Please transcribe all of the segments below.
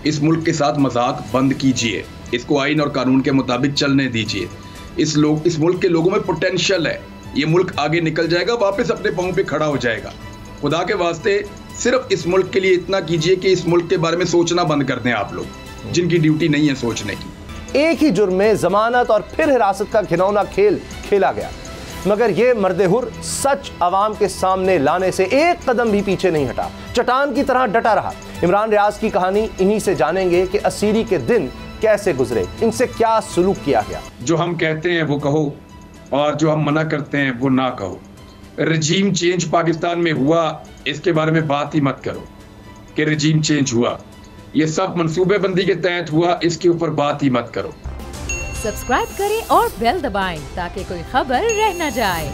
इस मुल्क के साथ मजाक बंद कीजिए, इसको आइन और कानून के मुताबिक चलने दीजिए। इस मुल्क के लोगों में पोटेंशियल है, ये मुल्क आगे निकल जाएगा, वापस अपने पांव पे खड़ा हो जाएगा। खुदा के वास्ते सिर्फ इस मुल्क के लिए इतना कीजिए कि इस मुल्क के बारे में सोचना बंद कर दें आप लोग, जिनकी ड्यूटी नहीं है सोचने की। एक ही जुर्म में जमानत और फिर हिरासत का घिनौना खेल खेला गया, मगर ये मर्द-ए-हुर सच अवाम के सामने लाने से एक कदम भी पीछे नहीं हटा, चट्टान की तरह डटा रहा। इमरान रियाज की कहानी इन्हीं से जानेंगे कि असीरी के दिन कैसे गुजरे, इनसे क्या सलूक किया गया। जो हम कहते हैं वो कहो और जो हम मना करते हैं वो ना कहो। रजीम चेंज पाकिस्तान में हुआ, इसके बारे में बात ही मत करो कि रजीम चेंज हुआ। ये सब मंसूबेबंदी के तहत हुआ, इसके ऊपर बात ही मत करो। सब्सक्राइब करें और बेल दबाएं ताकि कोई खबर रह न जाए।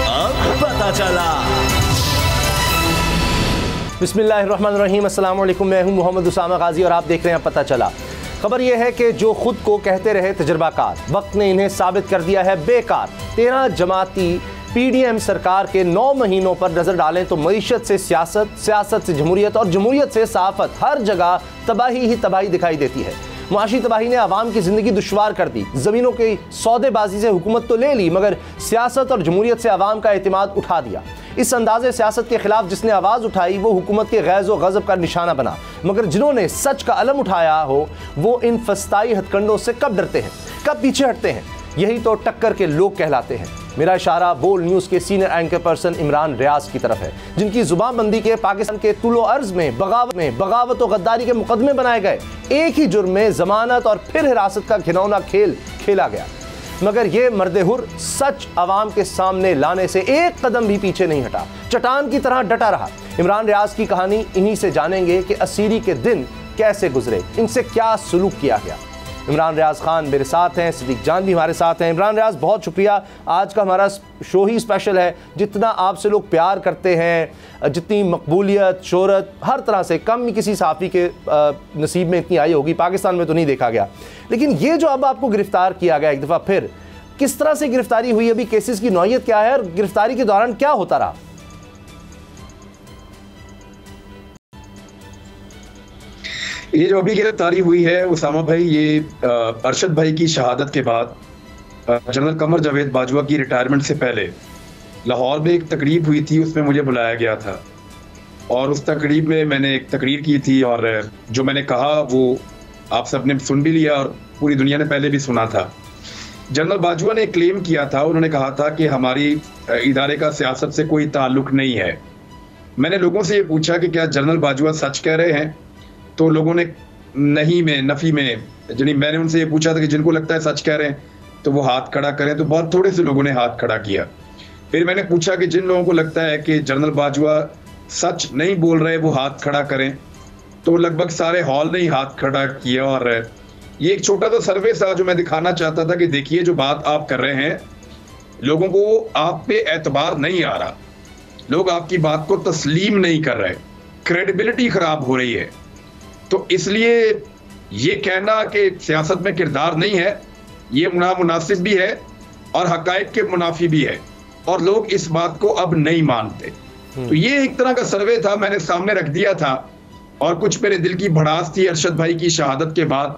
अब पता चला। बिस्मिल्लाहिर्रहमानिर्रहीम, अस्सलाम वालेकुम। मैं हूं मोहम्मद उसामा गाजी और आप देख रहे हैं पता चला। खबर यह है कि जो खुद को कहते रहे तजर्बाकार, वक्त ने इन्हें साबित कर दिया है बेकार। 13 जमाती पीडीएम सरकार के 9 महीनों पर नजर डालें तो मईशत से सियासत, सियासत से जमहूरियत और जमहूरियत से सहाफत, हर जगह तबाही ही तबाही दिखाई देती है। मुआशी तबाही ने आवाम की जिंदगी दुश्वार कर दी। ज़मीनों की सौदेबाजी से हुकूमत तो ले ली, मगर सियासत और जमहूरियत से आवाम का एतमाद उठा दिया। इस अंदाज़े सियासत के खिलाफ जिसने आवाज़ उठाई वो हुकूमत के गैज़ व गज़ब का निशाना बना, मगर जिन्होंने सच का अलम उठाया हो वो इन फस्ताई हथकंडों से कब डरते हैं, कब पीछे हटते हैं। यही तो टक्कर के लोग कहलाते हैं। मेरा इशारा बोल न्यूज़ के senior anchor person Imran Riaz की तरफ है, जिनकी जुबानबंदी के पाकिस्तान के तुलो अर्ज में बगावत और गद्दारी के मुकदमे बनाए गए। एक ही जुर्म में जमानत और फिर हिरासत का घिनौना खेल खेला गया, मगर ये मर्द-ए-हुर सच अवाम के सामने लाने से एक कदम भी पीछे नहीं हटा, चट्टान की तरह डटा रहा। इमरान रियाज की कहानी इन्हीं से जानेंगे कि असीरी के दिन कैसे गुजरे, इनसे क्या सलूक किया गया। इमरान रियाज खान मेरे साथ हैं, सिद्दीक जान भी हमारे साथ हैं। इमरान रियाज, बहुत शुक्रिया। आज का हमारा शो ही स्पेशल है। जितना आपसे लोग प्यार करते हैं, जितनी मकबूलियत, शोहरत हर तरह से कम ही किसी सहाफ़ी के नसीब में इतनी आई होगी, पाकिस्तान में तो नहीं देखा गया। लेकिन ये जो अब आपको गिरफ़्तार किया गया एक दफ़ा फिर, किस तरह से गिरफ़्तारी हुई, अभी केसेस की नौइयत क्या है और गिरफ़्तारी के दौरान क्या होता रहा? ये जो अभी गिरफ्तारी हुई है उसामा भाई, ये अरशद भाई की शहादत के बाद जनरल कमर जावेद बाजवा की रिटायरमेंट से पहले लाहौर में एक तकरीब हुई थी, उसमें मुझे बुलाया गया था और उस तकरीब में मैंने एक तकरीर की थी और जो मैंने कहा वो आप सब ने सुन भी लिया और पूरी दुनिया ने पहले भी सुना था। जनरल बाजवा ने क्लेम किया था, उन्होंने कहा था कि हमारी इदारे का सियासत से कोई ताल्लुक नहीं है। मैंने लोगों से ये पूछा कि क्या जनरल बाजवा सच कह रहे हैं, तो लोगों ने नहीं में, नफी में, यानी मैंने उनसे ये पूछा था कि जिनको लगता है सच कह रहे हैं तो वो हाथ खड़ा करें, तो बहुत थोड़े से लोगों ने हाथ खड़ा किया। फिर मैंने पूछा कि जिन लोगों को लगता है कि जनरल बाजवा सच नहीं बोल रहे वो हाथ खड़ा करें, तो लगभग सारे हॉल ने ही हाथ खड़ा किया। और ये एक छोटा सा सर्वे था जो मैं दिखाना चाहता था कि देखिए जो बात आप कर रहे हैं, लोगों को आप पे एतबार नहीं आ रहा, लोग आपकी बात को तस्लीम नहीं कर रहे, क्रेडिबिलिटी खराब हो रही है। तो इसलिए ये कहना कि सियासत में किरदार नहीं है, ये नामुनासिब भी है और हकायक के मुनाफी भी है, और लोग इस बात को अब नहीं मानते। तो ये एक तरह का सर्वे था, मैंने सामने रख दिया था। और कुछ मेरे दिल की भड़ास थी अरशद भाई की शहादत के बाद,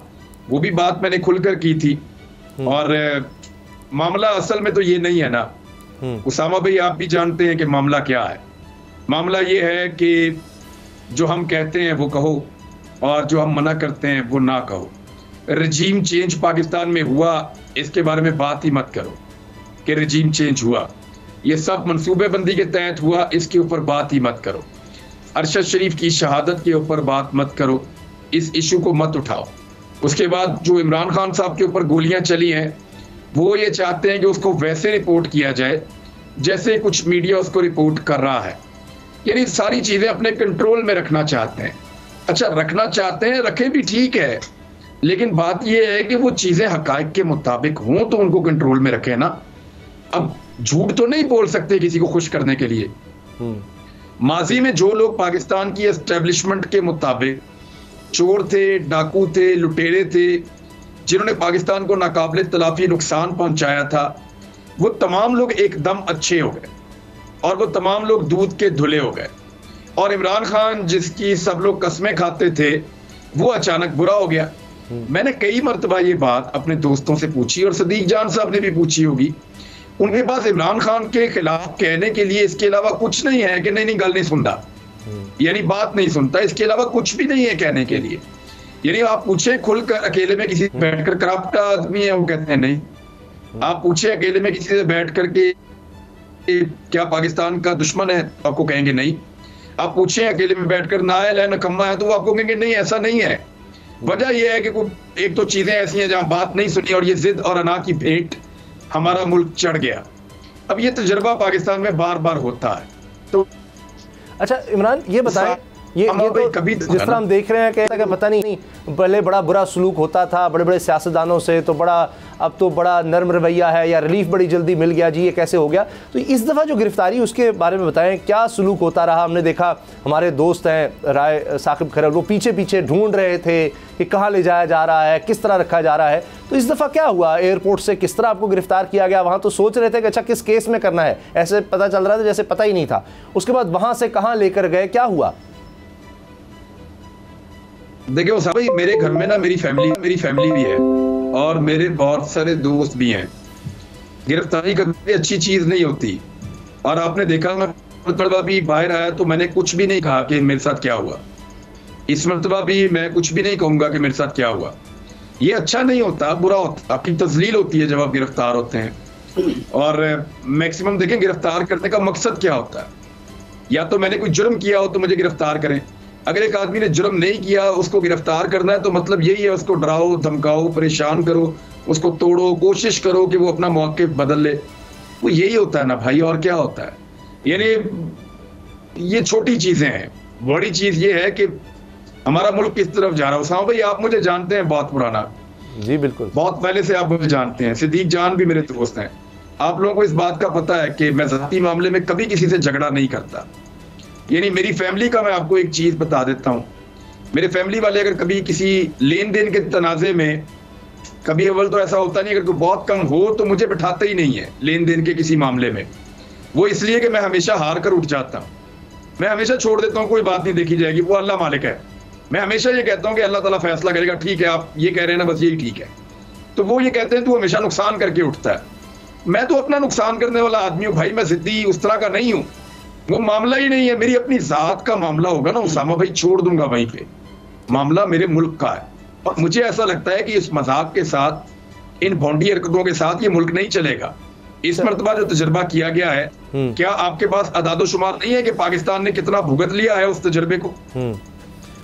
वो भी बात मैंने खुलकर की थी। और मामला असल में तो ये नहीं है ना उसामा भाई, आप भी जानते हैं कि मामला क्या है। मामला ये है कि जो हम कहते हैं वो कहो और जो हम मना करते हैं वो ना कहो। रजीम चेंज पाकिस्तान में हुआ, इसके बारे में बात ही मत करो कि रजीम चेंज हुआ। ये सब मंसूबेबंदी के तहत हुआ, इसके ऊपर बात ही मत करो। अरशद शरीफ की शहादत के ऊपर बात मत करो, इस इशू को मत उठाओ। उसके बाद जो इमरान खान साहब के ऊपर गोलियां चली हैं, वो ये चाहते हैं कि उसको वैसे रिपोर्ट किया जाए जैसे कुछ मीडिया उसको रिपोर्ट कर रहा है, यानी सारी चीजें अपने कंट्रोल में रखना चाहते हैं। अच्छा, रखना चाहते हैं, रखें भी, ठीक है, लेकिन बात यह है कि वो चीजें हकायक के मुताबिक हों तो उनको कंट्रोल में रखें ना। अब झूठ तो नहीं बोल सकते किसी को खुश करने के लिए। माजी में जो लोग पाकिस्तान की एस्टेब्लिशमेंट के मुताबिक चोर थे, डाकू थे, लुटेरे थे, जिन्होंने पाकिस्तान को नाकाबिले तलाफी नुकसान पहुंचाया था, वो तमाम लोग एकदम अच्छे हो गए और वो तमाम लोग दूध के धुले हो गए। और इमरान खान जिसकी सब लोग कस्में खाते थे, वो अचानक बुरा हो गया। मैंने कई मरतबा ये बात अपने दोस्तों से पूछी और सदीक जान साहब ने भी पूछी होगी। उनके पास इमरान खान के खिलाफ कहने के लिए इसके अलावा कुछ नहीं है कि नहीं गल नहीं सुनता, यानी बात नहीं सुनता, इसके अलावा कुछ भी नहीं है कहने के लिए। यानी आप पूछे खुलकर अकेले में किसी से बैठकर करप्ट आदमी है, वो कहते हैं नहीं। आप पूछे अकेले में किसी से बैठ करके क्या पाकिस्तान का दुश्मन है, तो आपको कहेंगे नहीं। आप पूछे अकेले में बैठकर नाअहल है, नकम्मा है, तो वो आपको कहेंगे नहीं ऐसा नहीं है। वजह यह है कि एक तो चीजें ऐसी हैं जहां बात नहीं सुनी और ये जिद और अना की भेंट हमारा मुल्क चढ़ गया। अब ये तजुर्बा पाकिस्तान में बार बार होता है। तो अच्छा इमरान ये बताएं, ये तो कभी जिस तरह हम देख रहे हैं कि पता नहीं पहले बड़ा बुरा सलूक होता था बड़े बड़े सियासतदानों से, तो अब तो बड़ा नर्म रवैया है या रिलीफ बड़ी जल्दी मिल गया जी, ये कैसे हो गया? तो इस दफ़ा जो गिरफ्तारी उसके बारे में बताएं, क्या सलूक होता रहा? हमने देखा हमारे दोस्त हैं राय साकिब खरल, वो पीछे पीछे ढूंढ रहे थे कि कहाँ ले जाया जा रहा है, किस तरह रखा जा रहा है। तो इस दफ़ा क्या हुआ? एयरपोर्ट से किस तरह आपको गिरफ्तार किया गया? वहाँ तो सोच रहे थे कि अच्छा किस केस में करना है, ऐसे पता चल रहा था जैसे पता ही नहीं था। उसके बाद वहाँ से कहाँ लेकर गए, क्या हुआ? देखिए साहब, मेरे घर में ना मेरी फैमिली भी है और मेरे बहुत सारे दोस्त भी हैं। गिरफ्तारी कभी अच्छी चीज नहीं होती। और आपने देखा मैं मरतबा भी बाहर आया तो मैंने कुछ भी नहीं कहा कि मेरे साथ क्या हुआ। इस मरतबा भी मैं कुछ भी नहीं कहूंगा कि मेरे साथ क्या हुआ। ये अच्छा नहीं होता, बुरा होता, आपकी तजलील होती है जब आप गिरफ्तार होते हैं। और मैक्सिमम देखें गिरफ्तार करने का मकसद क्या होता है। या तो मैंने कोई जुर्म किया हो तो मुझे गिरफ्तार करें। अगर एक आदमी ने जुर्म नहीं किया, उसको गिरफ्तार करना है तो मतलब यही है, उसको डराओ, धमकाओ, परेशान करो, उसको तोड़ो, कोशिश करो कि वो अपना मौक़िफ़ बदल ले। वो यही होता है ना भाई, और क्या होता है। यानी ये छोटी चीजें हैं। बड़ी चीज ये है कि हमारा मुल्क किस तरफ जा रहा है। उसामा भाई आप मुझे जानते हैं बहुत पुराना, जी बिल्कुल, बहुत पहले से आप मुझे जानते हैं। सिद्दीक जान भी मेरे दोस्त हैं। आप लोगों को इस बात का पता है कि मैं ज़ाती मामले में कभी किसी से झगड़ा नहीं करता। यानी मेरी फैमिली का मैं आपको एक चीज बता देता हूँ। मेरे फैमिली वाले अगर कभी किसी लेन देन के तनाजे में, कभी अव्वल तो ऐसा होता नहीं, अगर कोई बहुत कम हो तो मुझे बिठाते ही नहीं है लेन देन के किसी मामले में। वो इसलिए कि मैं हमेशा हार कर उठ जाता हूँ। मैं हमेशा छोड़ देता हूँ, कोई बात नहीं देखी जाएगी, वो अल्लाह मालिक है। मैं हमेशा ये कहता हूँ कि अल्लाह ताला फैसला करेगा, ठीक है आप ये कह रहे हैं ना, बस यही ठीक है। तो वो ये कहते हैं तू हमेशा नुकसान करके उठता है। मैं तो अपना नुकसान करने वाला आदमी हूँ भाई, मैं जिद्दी उस तरह का नहीं हूँ। वो मामला ही नहीं है, मेरी अपनी जात का मामला होगा ना उसामा भाई, छोड़ दूंगा वहीं पे। मामला मेरे मुल्क का है और मुझे ऐसा लगता है कि इस मजाक के साथ, इन भौंडी हरकतों के साथ ये मुल्क नहीं चलेगा। इस मरतबा जो तजर्बा किया गया है, क्या आपके पास अदादो-शुमार नहीं है कि पाकिस्तान ने कितना भुगत लिया है उस तजर्बे को?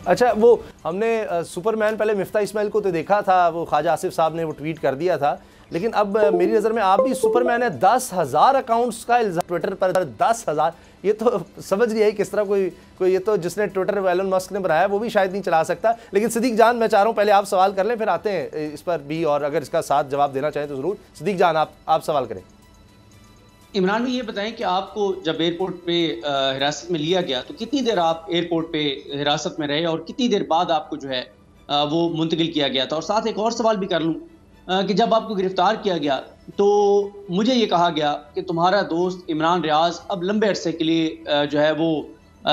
अच्छा, वो हमने सुपरमैन पहले मिफ्ता इस्माइल को तो देखा था, वो ख्वाजा आसिफ साहब ने वो ट्वीट कर दिया था, लेकिन अब मेरी नज़र में आप भी सुपरमैन है। 10,000 अकाउंट्स का इल्ज़ाम ट्विटर पर, 10,000, ये तो समझ नहीं आई किस तरह कोई ये तो जिसने ट्विटर एलन मस्क ने बनाया वो भी शायद नहीं चला सकता। लेकिन सिद्दीक जान, मैं चाह रहा हूँ पहले आप सवाल कर लें, फिर आते हैं इस पर भी, और अगर इसका साथ जवाब देना चाहें तो ज़रूर। सिद्दीक जान आप सवाल करें। इमरान भाई ये बताएं कि आपको जब एयरपोर्ट पे हिरासत में लिया गया तो कितनी देर आप एयरपोर्ट पे हिरासत में रहे और कितनी देर बाद आपको जो है वो मुंतकिल किया गया था? और साथ एक और सवाल भी कर लूँ कि जब आपको गिरफ्तार किया गया तो मुझे ये कहा गया कि तुम्हारा दोस्त इमरान रियाज अब लंबे अरसे के लिए जो है वो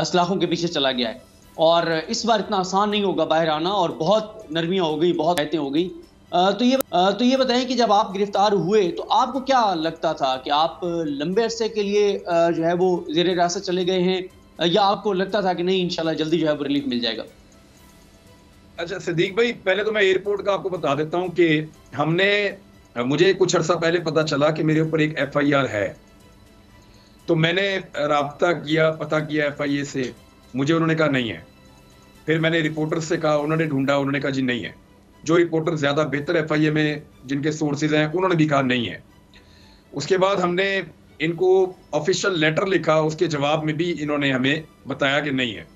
सलाखों के पीछे चला गया है और इस बार इतना आसान नहीं होगा बाहर आना, और बहुत नरमियाँ हो गई, बहुत बातें हो गई। तो ये बताएं कि जब आप गिरफ्तार हुए तो आपको क्या लगता था कि आप लंबे अरसे के लिए जो है वो ज़ेर हिरासत चले गए हैं, या आपको लगता था कि नहीं इंशाल्लाह जल्दी जो है वो रिलीफ मिल जाएगा? अच्छा सिद्दीक भाई, पहले तो मैं एयरपोर्ट का आपको बता देता हूँ कि मुझे कुछ अर्सा पहले पता चला कि मेरे ऊपर एक FIR है। तो मैंने राब्ता किया, पता किया FIA से, मुझे उन्होंने कहा नहीं है। फिर मैंने रिपोर्टर से कहा, उन्होंने ढूंढा, उन्होंने कहा जी नहीं है। जो रिपोर्टर ज्यादा बेहतर FIA में जिनके सोर्सेज हैं उन्होंने भी कहा नहीं है। उसके बाद हमने इनको ऑफिशियल लेटर लिखा, उसके जवाब में भी इन्होंने हमें बताया कि नहीं है।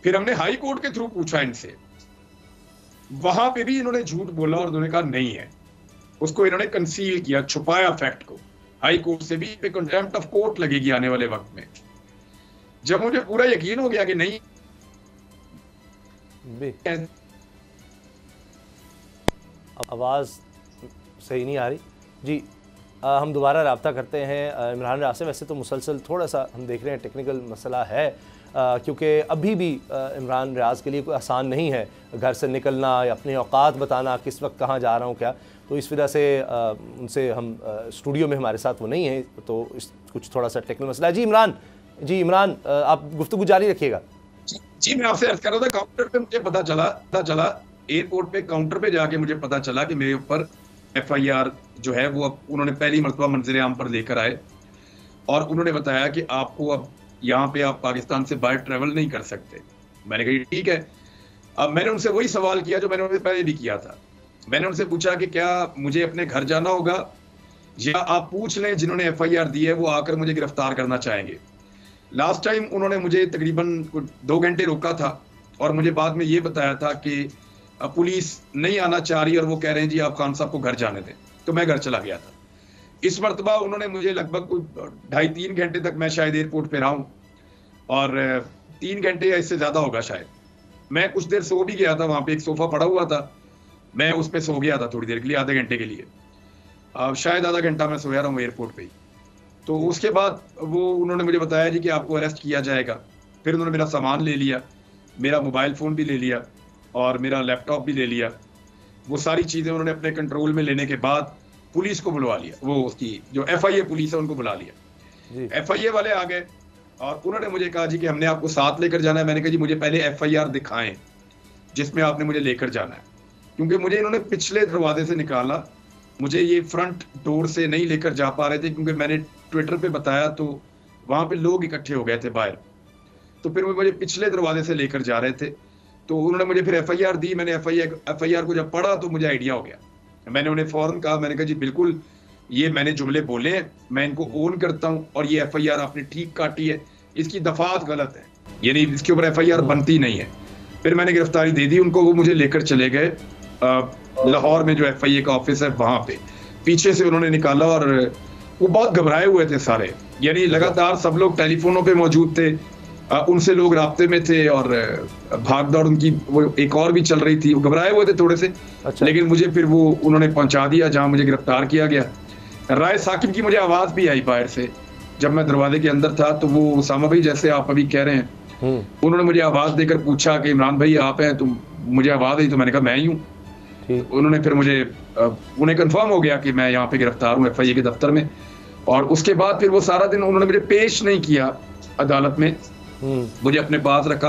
फिर हमने हाई कोर्ट के थ्रू पूछा इनसे, वहां पे भी इन्होंने झूठ बोला और उन्होंने कहा नहीं है। उसको इन्होंने कंसील किया, छुपाया फैक्ट को। हाई कोर्ट से भी पे कंटेम्प्ट ऑफ कोर्ट लगेगी आने वाले वक्त में। जब मुझे पूरा यकीन हो गया कि नहीं आवाज़ सही नहीं आ रही जी। हम दोबारा रब्ता करते हैं इमरान रियाज से। वैसे तो मुसलसल थोड़ा सा हम देख रहे हैं टेक्निकल मसला है, क्योंकि अभी भी इमरान रियाज के लिए कोई आसान नहीं है घर से निकलना या अपने औकात बताना, किस वक्त कहाँ जा रहा हूँ क्या। तो इस वजह से उनसे हम स्टूडियो में हमारे साथ वो नहीं है, तो कुछ थोड़ा सा टेक्निकल मसला है। जी इमरान आप गुफ्तगू जारी रखिएगा। जी मैं आपसे अर्ज कर रहा था, काउंटर पे मुझे पता चला एयरपोर्ट पे काउंटर पे जाके मुझे पता चला कि मेरे ऊपर FIR जो है वो अब उन्होंने पहली मरतबा मंजर आम पर लेकर आए और उन्होंने बताया कि आपको अब यहाँ पे आप पाकिस्तान से बाहर ट्रेवल नहीं कर सकते। मैंने कहा ठीक है। अब मैंने उनसे वही सवाल किया जो मैंने उनसे पहले भी किया था। मैंने उनसे पूछा कि क्या मुझे अपने घर जाना होगा या आप पूछ लें जिन्होंने FIR दी है वो आकर मुझे गिरफ्तार करना चाहेंगे। लास्ट टाइम उन्होंने मुझे तकरीबन 2 घंटे रोका था और मुझे बाद में ये बताया था कि पुलिस नहीं आना चाह रही और वो कह रहे हैं जी आप खान साहब को घर जाने दें, तो मैं घर चला गया था। इस मरतबा उन्होंने मुझे लगभग 2.5-3 घंटे तक मैं शायद एयरपोर्ट पे रहा हूँ और 3 घंटे या इससे ज्यादा होगा शायद। मैं कुछ देर सो भी गया था, वहां पे एक सोफा पड़ा हुआ था, मैं उस पर सो गया था थोड़ी देर के लिए, आधे घंटे के लिए। शायद आधा घंटा मैं सोया रहा हूँ एयरपोर्ट पे ही। तो उसके बाद वो उन्होंने मुझे बताया जी कि आपको अरेस्ट किया जाएगा। फिर उन्होंने मेरा सामान ले लिया, मेरा मोबाइल फ़ोन भी ले लिया और मेरा लैपटॉप भी ले लिया। वो सारी चीज़ें उन्होंने अपने कंट्रोल में लेने के बाद पुलिस को बुलवा लिया, वो उसकी जो FIA पुलिस है उनको बुला लिया। FIA वाले आ गए और उन्होंने मुझे कहा जी कि हमने आपको साथ लेकर जाना है। मैंने कहा जी मुझे पहले FIR दिखाएं जिसमें आपने मुझे लेकर जाना है, क्योंकि मुझे इन्होंने पिछले दरवाजे से निकाला, मुझे ये फ्रंट डोर से नहीं लेकर जा पा रहे थे क्योंकि मैंने ट्विटर पे बताया तो वहां पे लोग इकट्ठे हो गए थे बाहर। तो फिर वो मुझे पिछले दरवाजे से लेकर जा रहे थे। तो उन्होंने मुझे फिर FIR दी। मैंने FIR को जब पढ़ा तो मुझे आइडिया हो गया। मैंने उन्हें फौरन कहा, मैंने कहा जी बिल्कुल ये मैंने जुमले बोले हैं, मैं इनको ओन करता हूँ और ये FIR आपने ठीक काटी है, इसकी दफात गलत है, यानी इसके ऊपर FIR बनती नहीं है। फिर मैंने गिरफ्तारी दे दी उनको। वो मुझे लेकर चले गए लाहौर में जो FIA का ऑफिस है वहां पे। पीछे से उन्होंने निकाला और वो बहुत घबराए हुए थे सारे, यानी लगातार सब लोग टेलीफोनों पे मौजूद थे, उनसे लोग राब्ते में थे और भाग दौड़ उनकी वो एक और भी चल रही थी। वो घबराए हुए थे थोड़े से। अच्छा। लेकिन मुझे फिर वो उन्होंने पहुंचा दिया जहां मुझे गिरफ्तार किया गया। राय साकिब की मुझे आवाज भी आई बाहर से जब मैं दरवाजे के अंदर था। तो वो उसामा भाई जैसे आप अभी कह रहे हैं, उन्होंने मुझे आवाज देकर पूछा कि इमरान भाई आप हैं? तो मुझे आवाज आई तो मैंने कहा मैं ही हूँ। उन्होंने फिर मुझे उन्हें कंफर्म हो गया कि मैं यहाँ पे गिरफ्तार हूँ FIA के दफ्तर में। और उसके बाद फिर वो सारा दिन उन्होंने मुझे पेश नहीं किया अदालत में, मुझे अपने पास रखा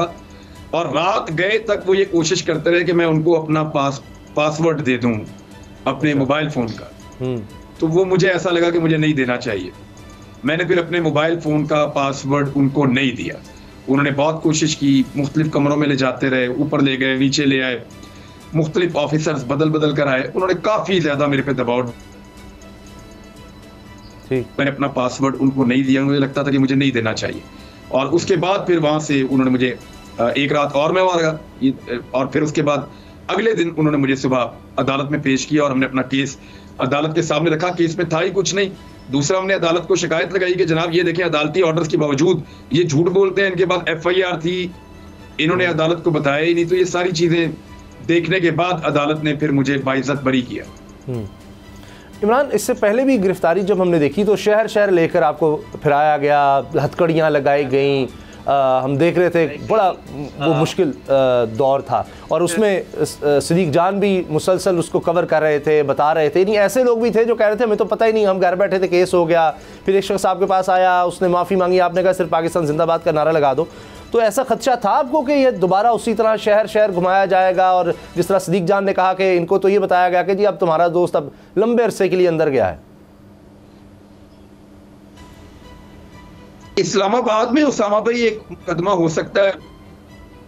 और रात गए तक वो ये कोशिश करते रहे कि मैं उनको अपना पासवर्ड दे दूं अपने मोबाइल फोन का। तो वो मुझे ऐसा लगा कि मुझे नहीं देना चाहिए। मैंने फिर अपने मोबाइल फोन का पासवर्ड उनको नहीं दिया। उन्होंने बहुत कोशिश की, मुख्तलिफ कमरों में ले जाते रहे, ऊपर ले गए, नीचे ले आए, मुख्तलिफ ऑफिसर्स बदल कर आए। उन्होंने काफी ज्यादा मेरे पे दबाव। मैंने अपना पासवर्ड उनको नहीं दिया, मुझे लगता था कि मुझे नहीं देना चाहिए। और उसके बाद फिर वहां से उन्होंने मुझे एक रात और मैं वहां रहा और फिर उसके बाद अगले दिन उन्होंने मुझे सुबह अदालत में पेश किया और हमने अपना केस अदालत के सामने रखा। केस में था ही कुछ नहीं। दूसरा, हमने अदालत को शिकायत लगाई कि जनाब ये देखें अदालती ऑर्डर्स के बावजूद ये झूठ बोलते हैं, इनके पास FIR थी, इन्होंने अदालत को बताया ही नहीं। तो ये सारी चीजें देखने के बाद अदालत ने फिर मुझे बाइज्जत बरी किया। इमरान, इससे पहले भी गिरफ्तारी जब हमने देखी तो शहर शहर लेकर आपको फिराया गया, हथकड़ियाँ लगाई गईं, हम देख रहे थे, बड़ा वो मुश्किल दौर था। और उसमें सिद्दीक जान भी मुसलसल उसको कवर कर रहे थे, बता रहे थे। नहीं, ऐसे लोग भी थे जो कह रहे थे हमें तो पता ही नहीं, हम घर बैठे थे, केस हो गया। फिर एक शख्स आपके पास आया, उसने माफ़ी मांगी, आपने कहा सिर्फ पाकिस्तान जिंदाबाद का नारा लगा दो। तो ऐसा खदशा था आपको कि ये दोबारा उसी तरह शहर शहर घुमाया जाएगा? और जिस तरह सिद्दीक जान ने कहा कि इनको तो ये बताया गया कि जी अब तुम्हारा दोस्त अब लंबे अरसे के लिए अंदर गया है। इस्लामाबाद में उसामा भाई एक मुकदमा हो सकता है,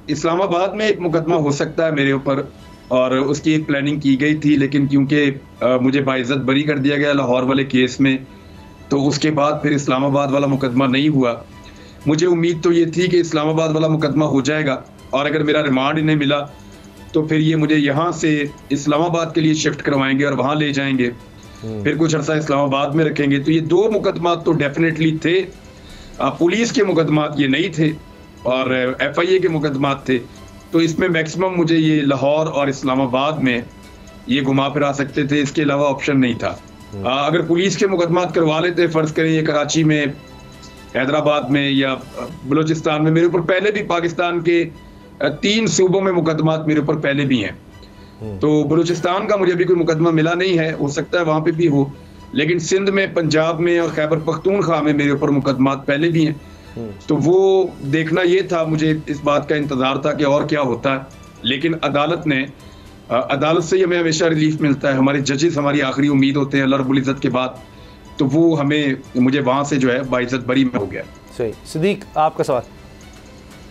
इस्लामाबाद में एक मुकदमा हो सकता है मेरे ऊपर, और उसकी एक प्लानिंग की गई थी। लेकिन क्योंकि मुझे बाइज्जत बरी कर दिया गया लाहौर वाले केस में, तो उसके बाद फिर इस्लामाबाद वाला मुकदमा नहीं हुआ। मुझे उम्मीद तो ये थी कि इस्लामाबाद वाला मुकदमा हो जाएगा और अगर मेरा रिमांड इन्हें मिला तो फिर ये मुझे यहाँ से इस्लामाबाद के लिए शिफ्ट करवाएंगे और वहाँ ले जाएंगे, फिर कुछ अर्सा इस्लामाबाद में रखेंगे। तो ये 2 मुकदमा तो डेफिनेटली थे। पुलिस के मुकदमात ये नहीं थे और FIA के मुकदमात थे। तो इसमें मैक्सिमम मुझे ये लाहौर और इस्लामाबाद में ये घुमा फिरा सकते थे, इसके अलावा ऑप्शन नहीं था। अगर पुलिस के मुकदमा करवा लेते, फर्ज करें ये कराची में, हैदराबाद में या बलूचिस्तान में, मेरे ऊपर पहले भी पाकिस्तान के 3 सूबों में मुकदमा मेरे ऊपर पहले भी हैं। तो बलूचिस्तान का मुझे अभी कोई मुकदमा मिला नहीं है, हो सकता है वहां पे भी हो, लेकिन सिंध में, पंजाब में और खैबर पख्तूनख्वा में मेरे ऊपर मुकदमा पहले भी हैं। तो वो देखना ये था, मुझे इस बात का इंतजार था कि और क्या होता है, लेकिन अदालत से हमें हमेशा रिलीफ मिलता है। हमारे जजेस हमारी आखिरी उम्मीद होते हैं अल्लाह रब्बुल इज़्ज़त के बाद, तो वो मुझे वहां से जो है बाइज्जत बरी में हो गया। सही। सिद्दीक, आपका सवाल।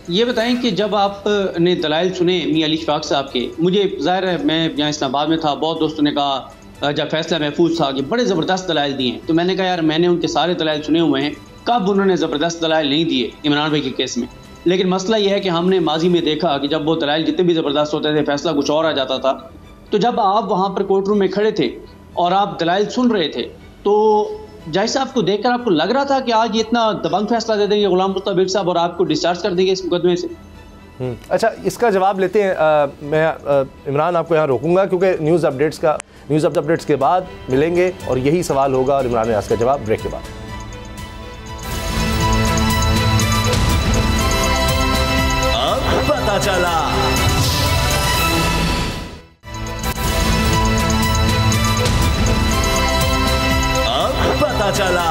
ये बताएं कि जब आपने दलाइल सुने मियां अली इशफाक साहब के, मुझे ज़ाहिर है मैं यहाँ इस्लामाबाद में था, बहुत दोस्तों ने कहा जब फैसला महफूज था कि बड़े ज़बरदस्त दलाइल दिए हैं, तो मैंने कहा यार मैंने उनके सारे दलाइल सुने हुए हैं, कब उन्होंने ज़बरदस्त दलाइल नहीं दिए इमरान भाई के केस में। लेकिन मसला यह है कि हमने माजी में देखा कि जब वो दलाइल जितने भी ज़बरदस्त होते थे, फैसला कुछ और आ जाता था। तो जब आप वहाँ पर कोर्ट रूम में खड़े थे और आप दलाइल सुन रहे थे, तो जज साहब को देखकर आपको लग रहा था कि आज ये इतना दबंग फैसला दे देंगे गुलाम मुस्तफा बेग साहब और आपको डिस्चार्ज कर देंगे इस मुकदमे से? अच्छा, इसका जवाब लेते हैं। मैं इमरान आपको यहाँ रोकूंगा क्योंकि न्यूज़ अपडेट्स के बाद मिलेंगे और यही सवाल होगा और इमरान नियाज़ का जवाब ब्रेक के बाद। अब पता चला। पता चला।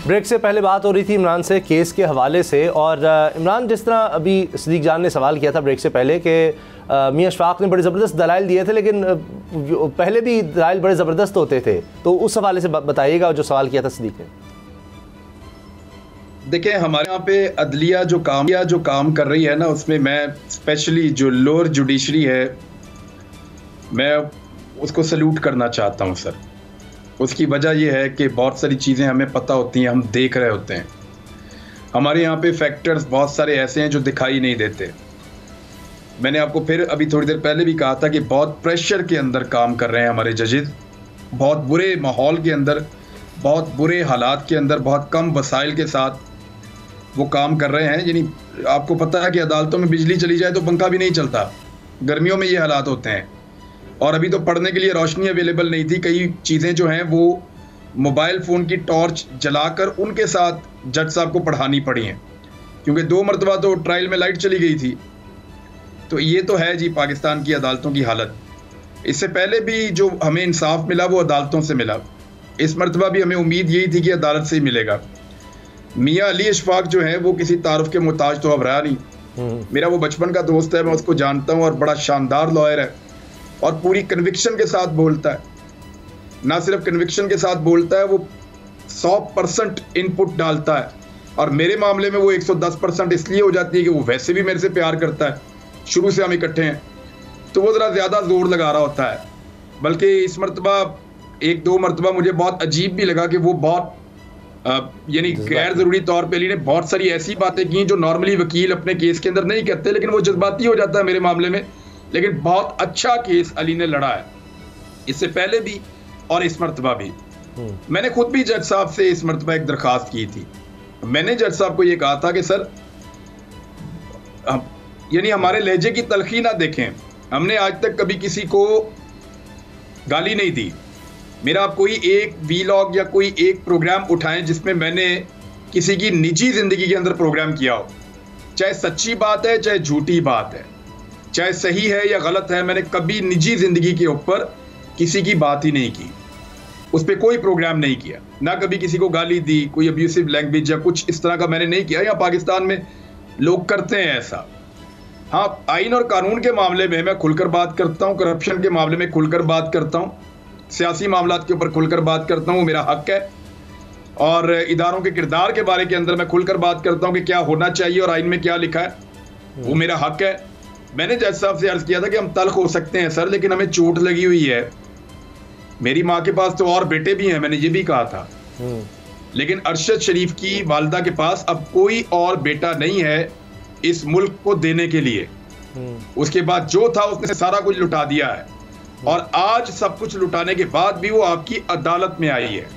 ब्रेक से पहले बात हो रही थी इमरान से केस के हवाले से, और इमरान, जिस तरह अभी सिद्दीक जान ने सवाल किया था ब्रेक से पहले कि मियां अशफाक ने बड़े ज़बरदस्त दलाइल दिए थे, लेकिन पहले भी दलाइल बड़े ज़बरदस्त होते थे, तो उस हवाले से बताइएगा जो सवाल किया था सिद्दीक ने। देखिए, हमारे यहाँ पे अदलिया जो काम कर रही है ना, उसमें मैं स्पेशली जो लोअर जुडिशरी है, मैं उसको सल्यूट करना चाहता हूँ सर। उसकी वजह यह है कि बहुत सारी चीज़ें हमें पता होती हैं, हम देख रहे होते हैं। हमारे यहाँ पे फैक्टर्स बहुत सारे ऐसे हैं जो दिखाई नहीं देते। मैंने आपको फिर अभी थोड़ी देर पहले भी कहा था कि बहुत प्रेशर के अंदर काम कर रहे हैं हमारे जजेस, बहुत बुरे माहौल के अंदर, बहुत बुरे हालात के अंदर, बहुत कम वसाइल के साथ वो काम कर रहे हैं। यानी आपको पता है कि अदालतों में बिजली चली जाए तो पंखा भी नहीं चलता, गर्मियों में ये हालात होते हैं। और अभी तो पढ़ने के लिए रोशनी अवेलेबल नहीं थी, कई चीज़ें जो हैं वो मोबाइल फ़ोन की टॉर्च जलाकर उनके साथ जज साहब को पढ़ानी पड़ी हैं, क्योंकि 2 मरतबा तो ट्रायल में लाइट चली गई थी। तो ये तो है जी पाकिस्तान की अदालतों की हालत। इससे पहले भी जो हमें इंसाफ मिला वो अदालतों से मिला, इस मरतबा भी हमें उम्मीद यही थी कि अदालत से ही मिलेगा। मियाँ अली इशफाक जो है वो किसी तारुफ के मुताज तो अब रहा नहीं। मेरा वो बचपन का दोस्त है, मैं उसको जानता हूँ, और बड़ा शानदार लॉयर है और पूरी कन्विक्शन के साथ बोलता है। ना सिर्फ कन्विक्शन के साथ बोलता है, वो 100% इनपुट डालता है। और मेरे मामले में वो 110% इसलिए हो जाती है कि वो वैसे भी मेरे से प्यार करता है, शुरू से हम इकट्ठे हैं, तो वो ज़रा ज़्यादा जोर लगा रहा होता है। बल्कि इस मरतबा 1-2 मरतबा मुझे बहुत अजीब भी लगा कि वो बहुत यानी गैर ज़रूरी तौर पे अली ने बहुत सारी ऐसी बातें की जो नॉर्मली वकील अपने केस के अंदर नहीं कहते, लेकिन वो जज्बाती हो जाता है मेरे मामले में। लेकिन बहुत अच्छा केस अली ने लड़ा है, इससे पहले भी और इस मरतबा भी। मैंने खुद भी जज साहब से इस मरतबा एक दरख्वास्त की थी। मैंने जज साहब को ये कहा था कि सर, यानी हमारे लहजे की तलखी ना देखें, हमने आज तक कभी किसी को गाली नहीं दी। मेरा आप कोई एक वीलॉग या कोई एक प्रोग्राम उठाएं जिसमें मैंने किसी की निजी जिंदगी के अंदर प्रोग्राम किया हो, चाहे सच्ची बात है चाहे झूठी बात है, चाहे सही है या गलत है, मैंने कभी निजी जिंदगी के ऊपर किसी की बात ही नहीं की, उस पर कोई प्रोग्राम नहीं किया, ना कभी किसी को गाली दी, कोई अब्यूसिव लैंग्वेज या कुछ इस तरह का मैंने नहीं किया। यहाँ पाकिस्तान में लोग करते हैं ऐसा। हाँ, आइन और कानून के मामले में मैं खुलकर बात करता हूँ, करप्शन के मामले में खुलकर बात करता हूँ, सियासी मामलात के ऊपर खुलकर बात करता हूँ, वो मेरा हक है। और इदारों के किरदार के बारे के अंदर मैं खुलकर बात करता हूँ कि क्या होना चाहिए और आइन में क्या लिखा है, वो मेरा हक है। मैंने जज साहब से अर्ज किया था कि हम तल्ख हो सकते हैं सर, लेकिन हमें चोट लगी हुई है। मेरी माँ के पास तो और बेटे भी हैं, मैंने ये भी कहा था, लेकिन अरशद शरीफ की वालिदा के पास अब कोई और बेटा नहीं है इस मुल्क को देने के लिए। उसके बाद जो था उसने सारा कुछ लुटा दिया है, और आज सब कुछ लुटाने के बाद भी वो आपकी अदालत में आई है।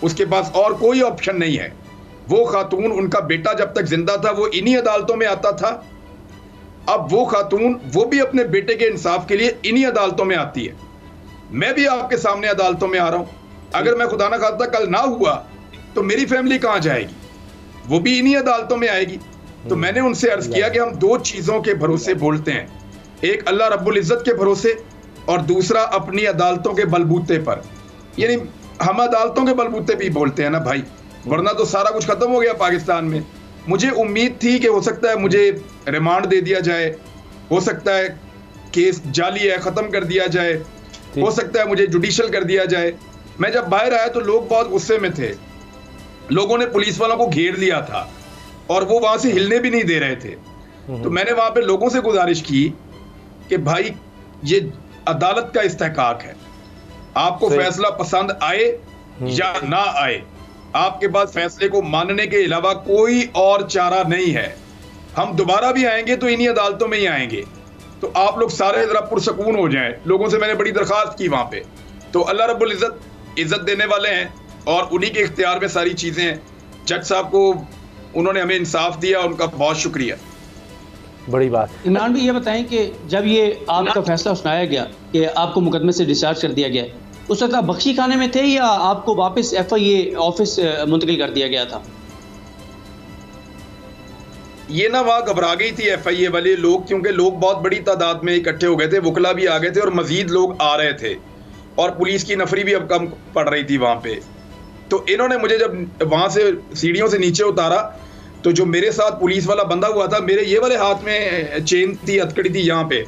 उसके पास और कोई ऑप्शन नहीं है। वो खातून, उनका बेटा जब तक जिंदा था वो इन्हीं अदालतों में आता था, अब वो खातून वो भी अपने बेटे के इंसाफ के लिए इन्हीं अदालतों में आती है, मैं भी आपके सामने अदालतों में आ रहा हूं। अगर मैं खुदा ना खास्ता कल ना हुआ तो मेरी फैमिली कहां जाएगी, वो भी इन्हीं अदालतों में आएगी। तो मैंने उनसे अर्ज किया कि हम दो चीजों के भरोसे बोलते हैं, एक अल्लाह रब्बुल इज्जत के भरोसे और दूसरा अपनी अदालतों के बलबूते पर। यानी हम अदालतों के बलबूते भी बोलते हैं ना भाई, वरना तो सारा कुछ खत्म हो गया पाकिस्तान में। मुझे उम्मीद थी कि हो सकता है मुझे रिमांड दे दिया जाए, हो सकता है केस जाली है खत्म कर दिया जाए, हो सकता है मुझे जुडिशल कर दिया जाए। मैं जब बाहर आया तो लोग बहुत गुस्से में थे, लोगों ने पुलिस वालों को घेर लिया था और वो वहां से हिलने भी नहीं दे रहे थे। तो मैंने वहां पे लोगों से गुजारिश की कि भाई ये अदालत का इस्तेहकाक है, आपको फैसला पसंद आए या ना आए, आपके पास फैसले को मानने के अलावा कोई और चारा नहीं है। हम दोबारा भी आएंगे तो इन्हीं अदालतों में ही आएंगे, तो आप लोग सारे जरा पुरसकून हो जाएं। लोगों से मैंने बड़ी दरखास्त की वहां पे। तो अल्लाह रब्बुल इज्जत देने वाले हैं और उन्हीं के इख्तियार में सारी चीजें हैं। जज साहब को उन्होंने हमें इंसाफ दिया, उनका बहुत शुक्रिया। बड़ी बात। इमरान भाई ये बताएं कि जब ये आपका फैसला सुनाया गया कि आपको मुकदमे से डिस्चार्ज कर दिया गया, उस वक्त आप बख्शी खाने में थे या आपको वापस FIA ऑफिस मुंतकिल कर दिया गया था? ये ना वहाँ घबरा गई थी FIA वाले लोग, क्योंकि लोग बहुत बड़ी तादाद में इकट्ठे हो गए थे, वकला भी आ गए थे और मजीद लोग आ रहे थे और पुलिस की नफरी भी अब कम पड़ रही थी वहाँ पे। तो इन्होंने मुझे जब वहाँ से सीढ़ियों से नीचे उतारा तो जो मेरे साथ पुलिस वाला बंधा हुआ था, मेरे ये वाले हाथ में चेन थी, हथकड़ी थी यहाँ पे,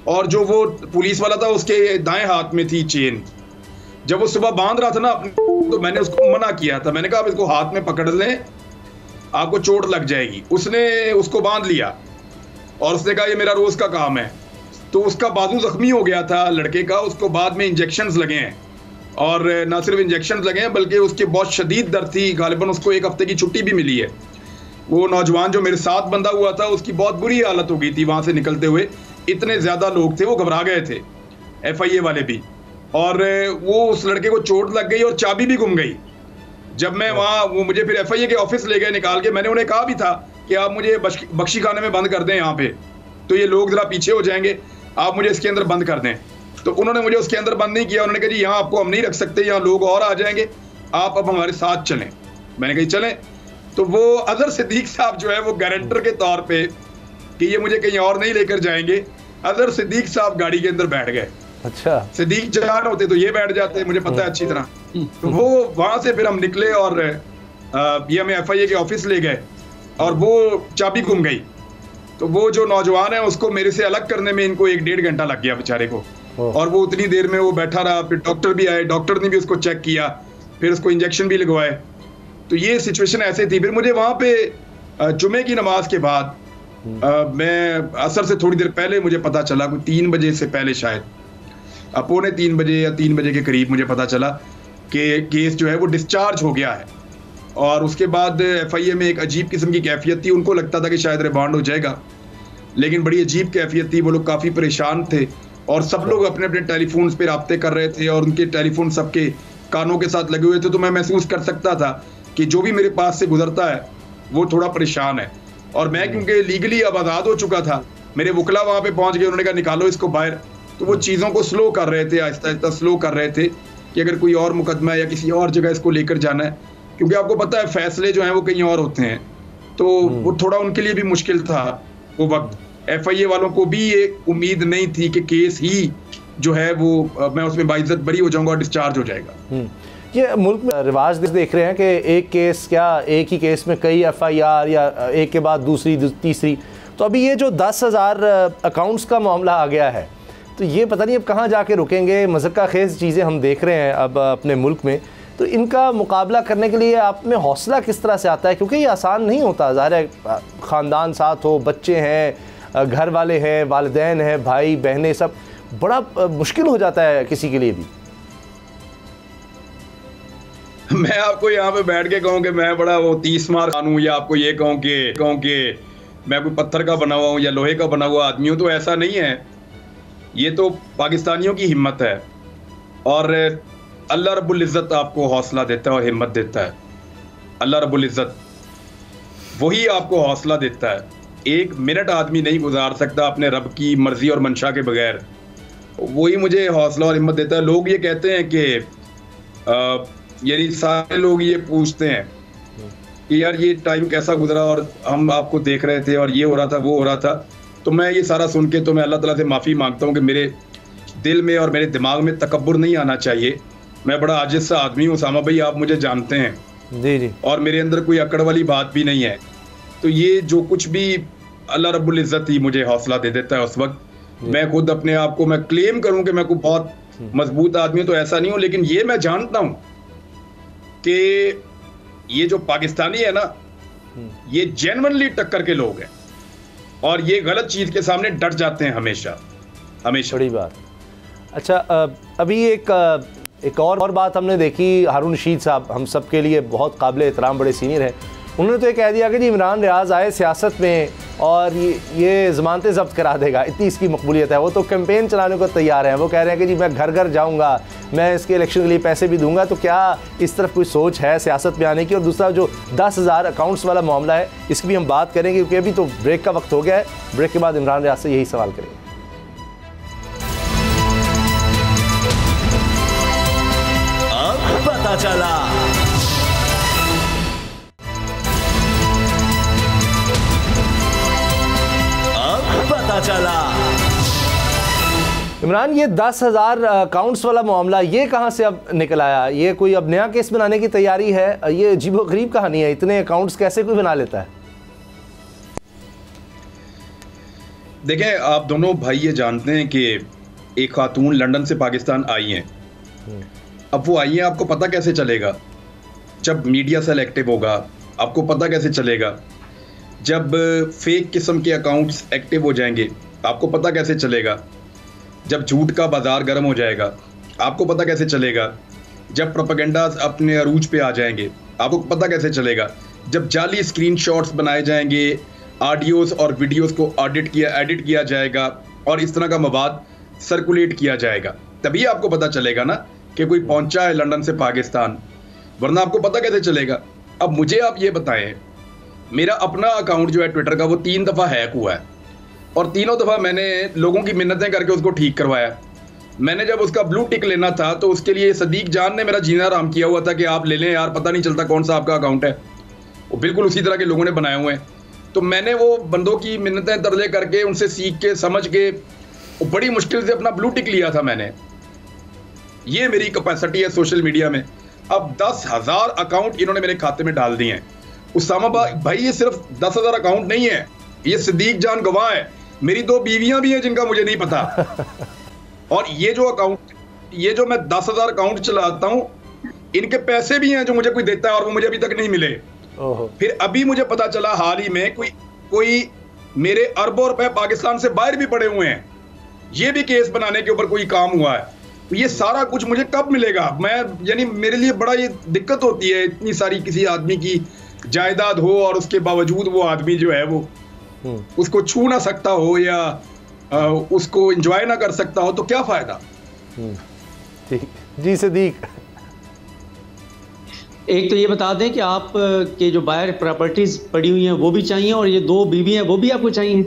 और जो वो पुलिस वाला था उसके दाएं हाथ में थी चेन। जब वो सुबह बांध रहा था ना अपने, तो मैंने उसको मना किया था, मैंने कहा आप इसको हाथ में पकड़ लें, आपको चोट लग जाएगी। उसने उसको बांध लिया और उसने कहा ये मेरा रोज का काम है। तो उसका बाजू जख्मी हो गया था लड़के का, उसको बाद में इंजेक्शंस लगे हैं, और ना सिर्फ इंजेक्शंस लगे हैं बल्कि उसकी बहुत शदीद दर्द थी। गालिबन उसको 1 हफ्ते की छुट्टी भी मिली है। वो नौजवान जो मेरे साथ बंधा हुआ था उसकी बहुत बुरी हालत हो गई थी वहां से निकलते हुए, इतने ज्यादा लोग थे, वो घबरा गए थे FIA वाले भी, और वो उस लड़के को चोट लग गई और चाबी भी गुम गई। जब मैं वहाँ, वो मुझे फिर FIA के ऑफिस ले गए निकाल के, मैंने उन्हें कहा भी था कि आप मुझे बख्शी खाने में बंद कर दें यहाँ पे, तो ये लोग जरा पीछे हो जाएंगे, आप मुझे इसके अंदर बंद कर दें। तो उन्होंने मुझे उसके अंदर बंद नहीं किया, उन्होंने कहा जी यहाँ आपको हम नहीं रख सकते, यहाँ लोग और आ जाएंगे, आप अब हमारे साथ चलें। मैंने कहा चलें। तो वो अजहर सिद्दीक साहब जो है वो गारंटर के तौर पे कि ये मुझे कहीं और नहीं लेकर जाएंगे, अजहर सिद्दीक साहब गाड़ी के अंदर बैठ गए। अच्छा, सिद्दीक जान होते तो ये बैठ जाते, मुझे पता है अच्छी तरह। तो वो वहां से फिर हम निकले और ये हमें FIA के ऑफिस ले गए और वो चाबी गुम गई। तो वो जो नौजवान है उसको मेरे से अलग करने में इनको 1-1.5 घंटा लग गया बेचारे को, और वो उतनी देर में वो बैठा रहा। फिर डॉक्टर भी आए, डॉक्टर ने भी उसको चेक किया, फिर उसको इंजेक्शन भी लगवाए। तो ये सिचुएशन ऐसे थी। फिर मुझे वहां पे जुमे की नमाज के बाद मैं असर से थोड़ी देर पहले मुझे पता चला, कोई 3 बजे से पहले शायद 2:45 बजे या 3 बजे के करीब मुझे पता चला कि केस जो है वो डिस्चार्ज हो गया है। और उसके बाद FIA में एक अजीब किस्म की कैफियत थी, उनको लगता था कि शायद रिमांड हो जाएगा, लेकिन बड़ी अजीब कैफियत थी। वो लोग काफ़ी परेशान थे और सब लोग अपने अपने टेलीफोन पे रब्ते कर रहे थे और उनके टेलीफोन सबके कानों के साथ लगे हुए थे। तो मैं महसूस कर सकता था कि जो भी मेरे पास से गुजरता है वो थोड़ा परेशान है। और मैं क्योंकि लीगली अब आज़ाद हो चुका था, मेरे वकला वहाँ पे पहुँच गए, उन्होंने कहा निकालो इसको बाहर। तो वो चीज़ों को स्लो कर रहे थे, आहिस्ता आहिस्ता स्लो कर रहे थे कि अगर कोई और मुकदमा है या किसी और जगह इसको लेकर जाना है, क्योंकि आपको पता है फैसले जो हैं वो कहीं और होते हैं। तो वो थोड़ा उनके लिए भी मुश्किल था वो वक्त। FIA वालों को भी ये उम्मीद नहीं थी कि केस ही जो है वो मैं उसमें बाइज्जत बरी हो जाऊंगा और डिस्चार्ज हो जाएगा। ये मुल्क में रिवाज देख रहे हैं कि एक केस क्या, एक ही केस में कई FIR या एक के बाद दूसरी तीसरी। तो अभी ये जो 10,000 अकाउंट्स का मामला आ गया है, तो ये पता नहीं अब कहाँ जाके रुकेंगे। मज़क्का खेज़ चीज़ें हम देख रहे हैं अब अपने मुल्क में, तो इनका मुकाबला करने के लिए आप में हौसला किस तरह से आता है? क्योंकि ये आसान नहीं होता, ज़ाहिर है ख़ानदान साथ हो, बच्चे हैं, घर वाले हैं, वालिदैन हैं, भाई बहनें, सब बड़ा मुश्किल हो जाता है किसी के लिए भी। मैं आपको यहाँ पे बैठ के कहूँ कि मैं बड़ा वो 30 मार हूँ, या आपको ये कहूँ कि मैं कोई पत्थर का बना हुआ हूँ या लोहे का बना हुआ आदमी हूँ, तो ऐसा नहीं है। ये तो पाकिस्तानियों की हिम्मत है और अल्लाह रब्बुल इज़्ज़त आपको हौसला देता है और हिम्मत देता है। अल्लाह रब्बुल इज़्ज़त वही आपको हौसला देता है एक मिनट आदमी नहीं गुजार सकता अपने रब की मर्जी और मंशा के बगैर। वही मुझे हौसला और हिम्मत देता है। लोग ये कहते हैं कि यानी सारे लोग ये पूछते हैं कि यार ये टाइम कैसा गुजरा और हम आपको देख रहे थे और ये हो रहा था वो हो रहा था। तो मैं ये सारा सुन के तो मैं अल्लाह ताला से माफ़ी मांगता हूँ कि मेरे दिल में और मेरे दिमाग में तकब्बुर नहीं आना चाहिए। मैं बड़ा आजिज़ सा आदमी हूँ उसामा भाई, आप मुझे जानते हैं। जी जी। और मेरे अंदर कोई अकड़ वाली बात भी नहीं है। तो ये जो कुछ भी अल्लाह रब्बुल इज़्ज़त ही मुझे हौसला दे देता है उस वक्त। मैं खुद अपने आप को मैं क्लेम करूं कि मैं कोई बहुत मजबूत आदमी हूं तो ऐसा नहीं हूं, लेकिन ये मैं जानता हूं कि ये जो पाकिस्तानी है ना, ये जेन्युइनली टक्कर के लोग हैं और ये गलत चीज के सामने डट जाते हैं हमेशा हमेशा। बड़ी बात। अच्छा, अभी एक और बात हमने देखी, हारून रशीद साहब हम सब के लिए बहुत काबिल एहतराम बड़े सीनियर हैं, उन्होंने तो ये कह दिया कि जी इमरान रियाज आए सियासत में और ये ज़मानतें ज़ब्त करा देगा, इतनी इसकी मकबूलियत है। वो तो कैंपेन चलाने को तैयार हैं। वो कह रहे हैं कि जी मैं घर घर जाऊंगा, मैं इसके इलेक्शन के लिए पैसे भी दूंगा। तो क्या इस तरफ कोई सोच है सियासत में आने की? और दूसरा जो 10,000 अकाउंट्स वाला मामला है, इसकी भी हम बात करेंगे क्योंकि अभी तो ब्रेक का वक्त हो गया है। ब्रेक के बाद इमरान रियाज से यही सवाल करेंगे। अब पता चला। पता चला। इमरान, ये 10,000 अकाउंट्स वाला मामला ये कहाँ से अब निकल आया? ये कोई अब नया केस बनाने की तैयारी है? ये अजीबोगरीब कहानी है। इतने अकाउंट्स कैसे कोई बना लेता है? देखें, आप दोनों भाई ये जानते हैं कि एक खातून लंदन से पाकिस्तान आई हैं। अब वो आई हैं, आपको पता कैसे चलेगा? जब मीडिया सेल एक्टिव होगा। आपको पता कैसे चलेगा? जब फेक किस्म के अकाउंट्स एक्टिव हो जाएंगे, आपको पता कैसे चलेगा? जब झूठ का बाजार गर्म हो जाएगा, आपको पता कैसे चलेगा? जब प्रोपेगेंडास अपने अरूज पे आ जाएंगे, आपको पता कैसे चलेगा? जब जाली स्क्रीनशॉट्स बनाए जाएंगे, ऑडियोज और वीडियोस को एडिट किया जाएगा और इस तरह का मवाद सर्कुलेट किया जाएगा, तभी आपको पता चलेगा ना कि कोई पहुंचा है लंदन से पाकिस्तान, वरना आपको पता कैसे चलेगा? अब मुझे आप ये बताएं, मेरा अपना अकाउंट जो है ट्विटर का, वो 3 दफ़ा हैक हुआ है और तीनों दफ़ा मैंने लोगों की मिन्नतें करके उसको ठीक करवाया। मैंने जब उसका ब्लू टिक लेना था तो उसके लिए सदीक जान ने मेरा जीना आराम किया हुआ था कि आप ले लें यार, पता नहीं चलता कौन सा आपका अकाउंट है। वो बिल्कुल उसी तरह के लोगों ने बनाए हुए हैं। तो मैंने वो बंदों की मिन्नतें तरले करके, उनसे सीख के, समझ के, बड़ी मुश्किल से अपना ब्लू टिक लिया था मैंने। ये मेरी कैपेसिटी है सोशल मीडिया में। अब 10,000 अकाउंट इन्होंने मेरे खाते में डाल दिए हैं। उसामा भाई, ये सिर्फ 10,000 अकाउंट नहीं है, ये सदीक जान गवाह है। मेरी 2 बीवियां भी हैं जिनका मुझे नहीं पता। और ये जो अकाउंट, ये जो मैं 10,000 अकाउंट चलाता हूं, इनके पैसे भी हैं जो मुझे कोई देता है और वो मुझे अभी तक नहीं मिले। फिर अभी मुझे पता चला हाल ही में कोई मेरे अरबों रुपए पाकिस्तान से बाहर भी पड़े हुए हैं। ये भी केस बनाने के ऊपर कोई काम हुआ है। ये सारा कुछ मुझे कब मिलेगा? मैं यानी मेरे लिए बड़ा ये दिक्कत होती है, इतनी सारी किसी आदमी की जायदाद हो और उसके बावजूद वो आदमी जो है वो उसको छू ना सकता हो या उसको एंजॉय ना कर सकता हो, तो क्या फायदा? जी सदीक, एक तो ये बता दें कि आप के जो बाहर प्रॉपर्टीज पड़ी हुई हैं वो भी चाहिए और ये 2 बीवी हैं वो भी आपको चाहिए?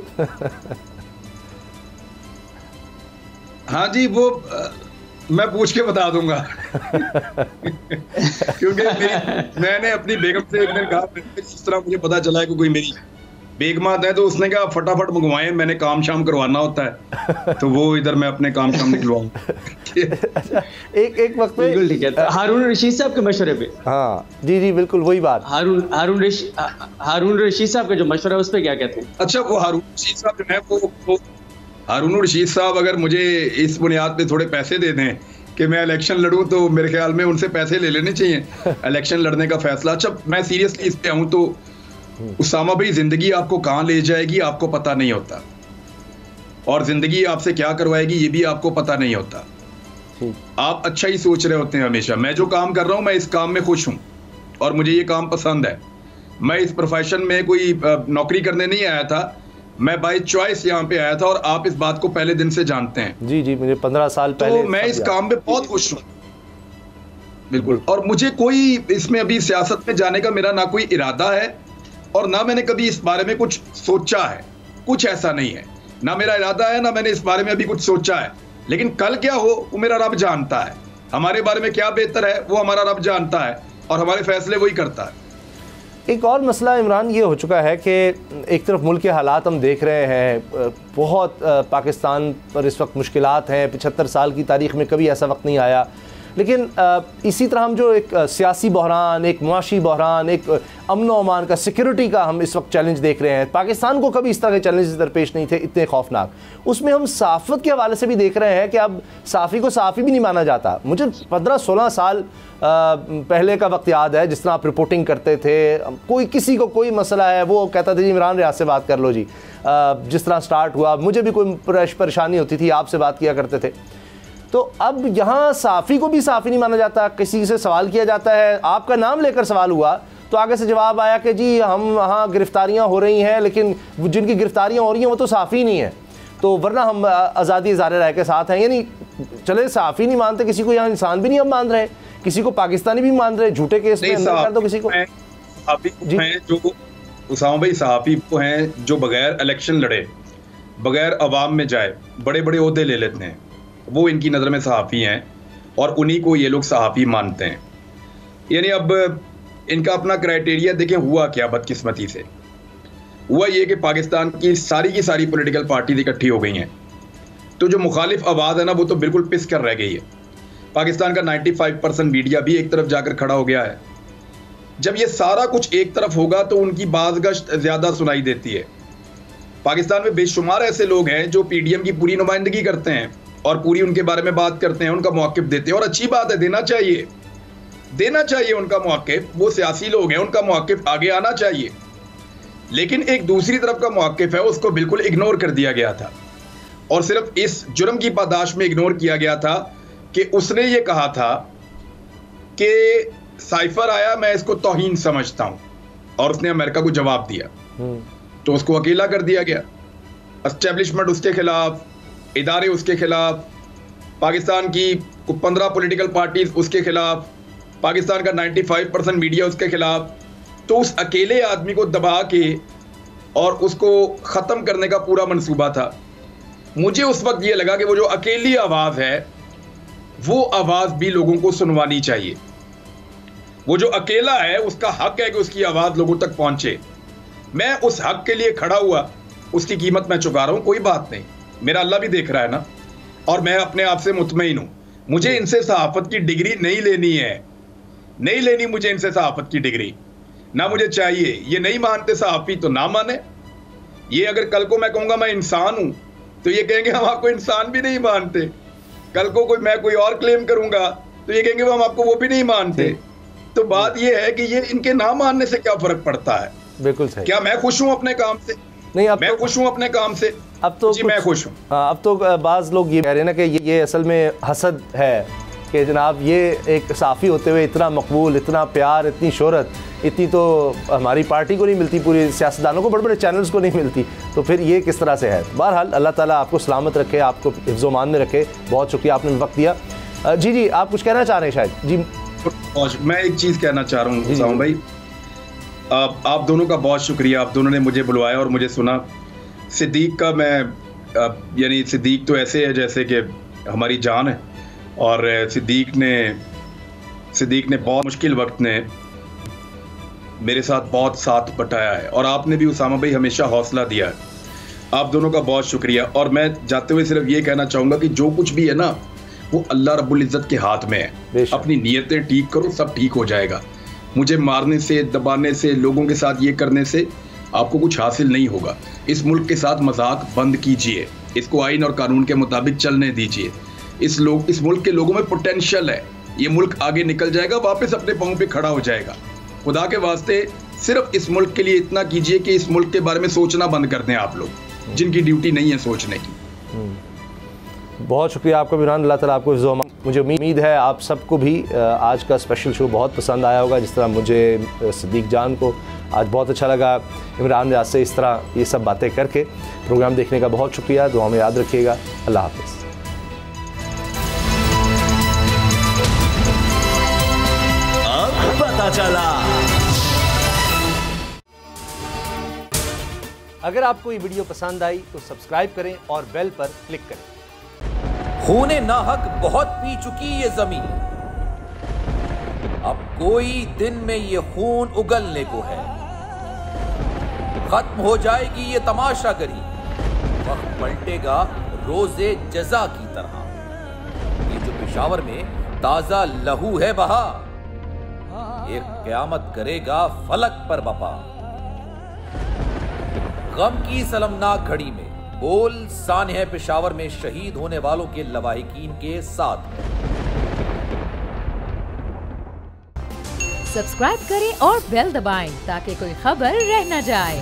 हाँ जी, वो मैं पूछ के बता दूंगा। क्योंकि मैंने अपनी बेगम से एक दिन कहा, जिस तरह मुझे पता चला है कि कोई मेरी बेगमात है, तो उसने कहा फटाफट मंगवाएं, मैंने काम शाम करवाना होता है, तो वो इधर मैं अपने काम शाम निकलवाऊं। एक वक्त पे बिल्कुल ठीक है। हारून रशीद साहब के मशवरे पे, हाँ जी जी बिल्कुल वही बात। हारून रशीद साहब का जो मशवरा है उस पर क्या कहते हैं? अच्छा, वो हारून रशीद साहब जो है वो हारून रशीद साहब अगर मुझे इस बुनियाद पे थोड़े पैसे दे दें कि मैं इलेक्शन लड़ूं, तो मेरे ख्याल में उनसे पैसे ले लेने चाहिए इलेक्शन लड़ने का फैसला। अच्छा, मैं सीरियसली इस पे आऊं तो उसामा भाई, जिंदगी आपको कहां ले जाएगी आपको पता नहीं होता, और जिंदगी आपसे क्या करवाएगी ये भी आपको पता नहीं होता। आप अच्छा ही सोच रहे होते हैं हमेशा। मैं जो काम कर रहा हूं, मैं इस काम में खुश हूं और मुझे ये काम पसंद है। मैं इस प्रोफेशन में कोई नौकरी करने नहीं आया था, मैं बाय चॉइस यहाँ पे आया था और आप इस बात को पहले दिन से जानते हैं। जी जी, मुझे 15 साल पहले। तो मैं इस काम में बहुत खुश हूँ, बिल्कुल। और मुझे कोई इसमें अभी सियासत में जाने का मेरा ना कोई इरादा है और ना मैंने कभी इस बारे में कुछ सोचा है, कुछ ऐसा नहीं है, ना मेरा इरादा है, ना मैंने इस बारे में अभी कुछ सोचा है। लेकिन कल क्या हो वो मेरा रब जानता है, हमारे बारे में क्या बेहतर है वो हमारा रब जानता है, और हमारे फैसले वही करता है। एक और मसला इमरान ये हो चुका है कि एक तरफ मुल्क के हालात हम देख रहे हैं, बहुत पाकिस्तान पर इस वक्त मुश्किलात हैं, 75 साल की तारीख़ में कभी ऐसा वक्त नहीं आया। लेकिन इसी तरह हम जो एक सियासी बहरान, एक मुआशी बहरान, एक अमन व अमान का, सिक्योरिटी का हम इस वक्त चैलेंज देख रहे हैं। पाकिस्तान को कभी इस तरह के चैलेंजेस दरपेश नहीं थे इतने खौफनाक। उसमें हम साफ़त के हवाले से भी देख रहे हैं कि अब साफ़ी को साफ़ी भी नहीं माना जाता। मुझे 15-16 साल पहले का वक्त याद है, जिस तरह आप रिपोर्टिंग करते थे, कोई किसी को कोई मसला है वो कहता था जी इमरान रियाज से बात कर लो जी। जिस तरह स्टार्ट हुआ, मुझे भी कोई परेशानी होती थी, आपसे बात किया करते थे। तो अब यहाँ साफ़ी को भी साफ़ी नहीं माना जाता, किसी से सवाल किया जाता है, आपका नाम लेकर सवाल हुआ तो आगे से जवाब आया कि जी हम वहाँ गिरफ़्तारियाँ हो रही हैं, लेकिन जिनकी गिरफ़्तारियाँ हो रही हैं वो तो साफ़ी नहीं है, तो वरना हम आज़ादी इज़हारे राय के साथ हैं। यानी चले साफ़ी नहीं मानते किसी को, यहाँ इंसान भी नहीं अब मान रहे, किसी को पाकिस्तानी भी मान रहे, झूठे केस में अंदर कर दो किसी को। जो उसामा भाई सहाफ़ी को हैं जो बगैर इलेक्शन लड़े, बगैर अवाम में जाए, बड़े बड़े ओहदे ले लेते हैं, वो इनकी नज़र में सहाफ़ी हैं और उन्हीं को ये लोग सहाफ़ी मानते हैं। यानी अब इनका अपना क्राइटेरिया देखें, हुआ क्या बदकिस्मती से, हुआ ये कि पाकिस्तान की सारी पॉलिटिकल पार्टीज इकट्ठी हो गई हैं, तो जो मुखालिफ आवाज़ है ना वो तो बिल्कुल पिस कर रह गई है। पाकिस्तान का 95% मीडिया भी एक तरफ जाकर खड़ा हो गया है। जब ये सारा कुछ एक तरफ होगा तो उनकी बाज़गश्त ज़्यादा सुनाई देती है। पाकिस्तान में बेशुमार ऐसे लोग हैं जो PDM की पूरी नुमाइंदगी करते हैं और पूरी उनके बारे में बात करते हैं, उनका मौक़िफ़ देते हैं, और अच्छी बात है, देना चाहिए उनका मौक़िफ़। वो सियासी लोग हैं, उनका मौक़िफ़ आगे आना चाहिए। लेकिन एक दूसरी तरफ का मौक़िफ़ है, उसको बिल्कुल इग्नोर कर दिया गया था, और सिर्फ इस जुर्म की पादाश में इग्नोर किया गया था कि उसने ये कहा था कि साइफर आया, मैं इसको तौहीन समझता हूँ, और उसने अमेरिका को जवाब दिया, तो उसको अकेला कर दिया गया। एस्टेब्लिशमेंट उसके खिलाफ, इदारे उसके खिलाफ, पाकिस्तान की 15 पॉलिटिकल पार्टीज उसके खिलाफ, पाकिस्तान का 95% मीडिया उसके खिलाफ। तो उस अकेले आदमी को दबा के और उसको ख़त्म करने का पूरा मंसूबा था। मुझे उस वक्त ये लगा कि वो जो अकेली आवाज़ है वो आवाज़ भी लोगों को सुनवानी चाहिए। वो जो अकेला है उसका हक है कि उसकी आवाज़ लोगों तक पहुंचे। मैं उस हक के लिए खड़ा हुआ, उसकी कीमत मैं चुका रहा हूं, कोई बात नहीं, मेरा अल्लाह भी देख रहा है ना, और मैं अपने आप से मुतमईन हूं। मुझे इनसे सहाफ़त की डिग्री नहीं लेनी है, नहीं लेनी मुझे इनसे सहाफ़त की डिग्री, ना मुझे चाहिए। ये नहीं मानते सहाफ़ी तो ना माने। ये अगर कल को मैं कहूँगा मैं इंसान हूँ तो ये कहेंगे हम आपको इंसान भी नहीं मानते। कल को मैं कोई और क्लेम करूँगा तो ये कहेंगे हम आपको वो भी नहीं मानते। तो बात ये है कि ये इनके ना मानने से क्या फ़र्क पड़ता है। बिल्कुल सही। क्या मैं खुश हूँ अपने काम से? नहीं, अब मैं खुश हूँ अपने काम से, अब तो जी मैं खुश हूँ। अब तो बाज़ लोग ये कह रहे हैं ना कि ये असल में हसद है कि जनाब ये एक साफ़ी होते हुए इतना मकबूल, इतना प्यार, इतनी शोहरत, इतनी तो हमारी पार्टी को नहीं मिलती, पूरी सियासतदानों को, बड़े बड़े चैनल्स को नहीं मिलती, तो फिर ये किस तरह से है। बहरहाल अल्लाह ताला आपको सलामत रखे, आपको हिफ्ज़-ओ-मान में रखे। बहुत शुक्रिया, आपने वक्त दिया। जी आप कुछ कहना चाह रहे हैं शायद? जी मैं एक चीज़ कहना चाह रहा हूँ उसामा भाई, आप दोनों का बहुत शुक्रिया, आप दोनों ने मुझे बुलवाया और मुझे सुना। सिद्दीक का मैं यानी सिद्दीक तो ऐसे है जैसे कि हमारी जान है, और सिद्दीक ने बहुत मुश्किल वक्त ने मेरे साथ बहुत साथ बटाया है, और आपने भी उसामा भाई हमेशा हौसला दिया है। आप दोनों का बहुत शुक्रिया। और मैं जाते हुए सिर्फ ये कहना चाहूँगा कि जो कुछ भी है ना वो अल्लाह रब्बुल इज़्ज़त के हाथ में है। अपनी नीयतें ठीक करो, सब ठीक हो जाएगा। मुझे मारने से, दबाने से, लोगों के साथ ये करने से आपको कुछ हासिल नहीं होगा। इस मुल्क के साथ मजाक बंद कीजिए, इसको आइन और कानून के मुताबिक चलने दीजिए। इस मुल्क के लोगों में पोटेंशियल है, ये मुल्क आगे निकल जाएगा, वापस अपने पाँव पे खड़ा हो जाएगा। खुदा के वास्ते सिर्फ इस मुल्क के लिए इतना कीजिए कि इस मुल्क के बारे में सोचना बंद कर दें आप लोग, जिनकी ड्यूटी नहीं है सोचने की। बहुत शुक्रिया आपका इमरान, अल्लाह ताला आपको हिफ्ज़-ओ-अमान। मुझे उम्मीद है आप सबको भी आज का स्पेशल शो बहुत पसंद आया होगा, जिस तरह मुझे सिद्दीक जान को आज बहुत अच्छा लगा इमरान रियाज से इस तरह ये सब बातें करके। प्रोग्राम देखने का बहुत शुक्रिया, दुआ में याद रखिएगा। अल्लाह हाफ़िज़। अब पता चला। अगर आपको ये वीडियो पसंद आई तो सब्सक्राइब करें और बेल पर क्लिक करें। खूने नाहक बहुत पी चुकी ये जमीन, अब कोई दिन में ये खून उगलने को है। खत्म हो जाएगी ये तमाशागरी, वक्त पलटेगा रोजे जजा की तरह। ये जो पेशावर में ताजा लहू है बहा, एक क़यामत करेगा फलक पर बपा। गम की सलमनाक घड़ी में बोल सानह पेशावर में शहीद होने वालों के लवाहिकीन के साथ। सब्सक्राइब करें और बेल दबाएं ताकि कोई खबर रह न जाए।